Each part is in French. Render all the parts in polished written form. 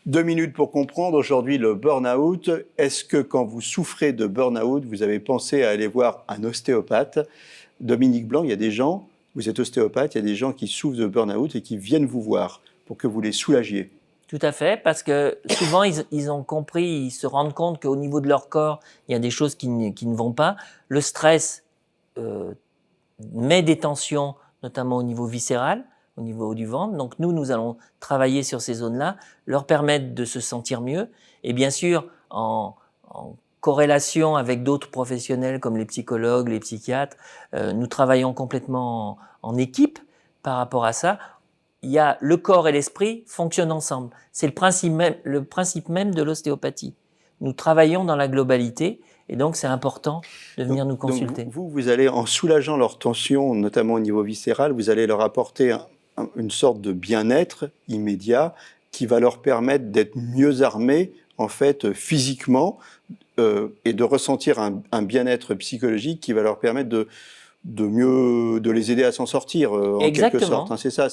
2 minutes pour comprendre aujourd'hui le burn-out. Est-ce que quand vous souffrez de burn-out, vous avez pensé à aller voir un ostéopathe? Dominique Blanc, il y a des gens, vous êtes ostéopathe, il y a des gens qui souffrent de burn-out et qui viennent vous voir pour que vous les soulagiez. Tout à fait, parce que souvent ils ont compris, ils se rendent compte qu'au niveau de leur corps, il y a des choses qui ne vont pas. Le stress met des tensions, notamment au niveau viscéral, au niveau du ventre. Donc nous allons travailler sur ces zones-là, leur permettre de se sentir mieux. Et bien sûr, en corrélation avec d'autres professionnels comme les psychologues, les psychiatres, nous travaillons complètement en équipe par rapport à ça. Il y a le corps et l'esprit fonctionnent ensemble. C'est le principe même de l'ostéopathie. Nous travaillons dans la globalité et donc c'est important de venir nous consulter. Donc vous allez, en soulageant leur tension, notamment au niveau viscéral, vous allez leur apporter une sorte de bien-être immédiat qui va leur permettre d'être mieux armés, en fait, physiquement, et de ressentir un bien-être psychologique qui va leur permettre de les aider à s'en sortir, en quelque sorte. Hein, c'est ça,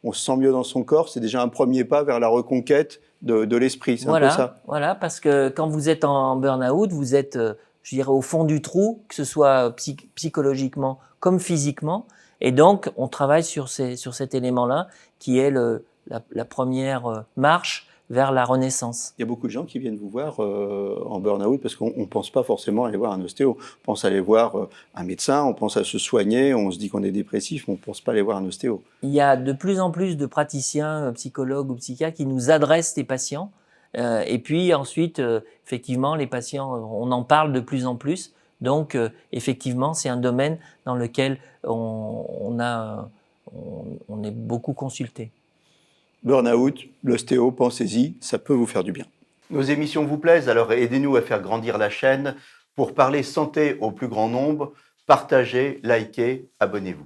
on se sent mieux dans son corps, c'est déjà un premier pas vers la reconquête de l'esprit, c'est un peu ça. Voilà, parce que quand vous êtes en burn-out, vous êtes, je dirais, au fond du trou, que ce soit psychologiquement comme physiquement, et donc on travaille sur cet élément-là, qui est la première marche vers la renaissance. Il y a beaucoup de gens qui viennent vous voir en burn-out parce qu'on ne pense pas forcément aller voir un ostéo. On pense aller voir un médecin, on pense à se soigner, on se dit qu'on est dépressif, mais on ne pense pas aller voir un ostéo. Il y a de plus en plus de praticiens, psychologues ou psychiatres qui nous adressent des patients. Et puis ensuite, effectivement, les patients, on en parle de plus en plus. Donc, effectivement, c'est un domaine dans lequel on est beaucoup consulté. Burn-out, l'ostéo, pensez-y, ça peut vous faire du bien. Nos émissions vous plaisent, alors aidez-nous à faire grandir la chaîne. Pour parler santé au plus grand nombre, partagez, likez, abonnez-vous.